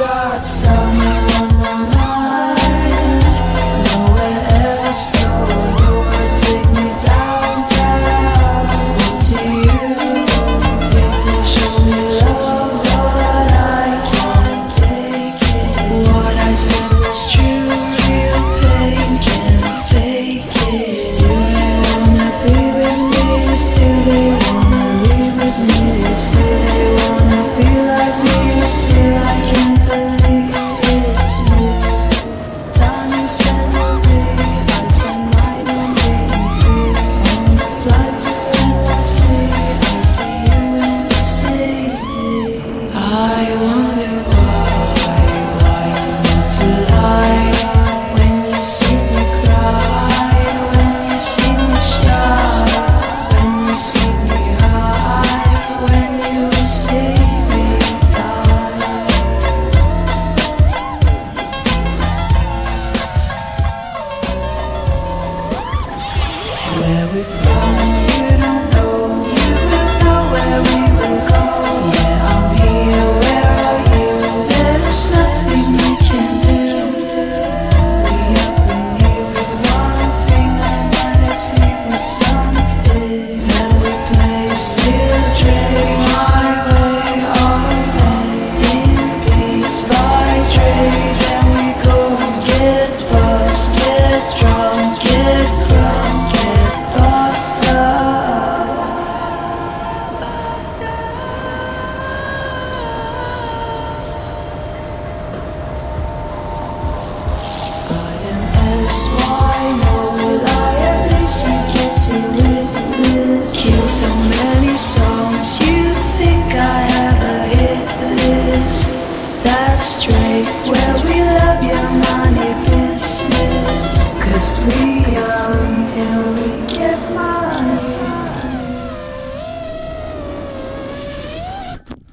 got summer on my mind. Nowhere else, no Lord, take me downtown to you. People show me love, but I can't take it. What I said was true, real pain can't fake it. Still they wanna be with me, still they wanna live with me, still they wanna feel like me, still I can't believe it's me. Time you spend with me, I spend mine on being free. On the flight to NYC, I see you in the city. I wonder why you need to lie. When you see me cry, when you see me shy, when you see me high, when you see me die. Where we from, you don't know. You will know where we will go. Yeah, I'm here, where are you? There's nothing we can do. We have been here with one thing, and then let's meet with something. Then we play still train my way all day. In beats by trade, then we go and get buzzed, get drunk, get crunk, get fucked up. I am SY, no lie, at least you get to live with. Kill so many songs, you think I have a hit list. That's straight, where we love your money business. 'Cause we young and we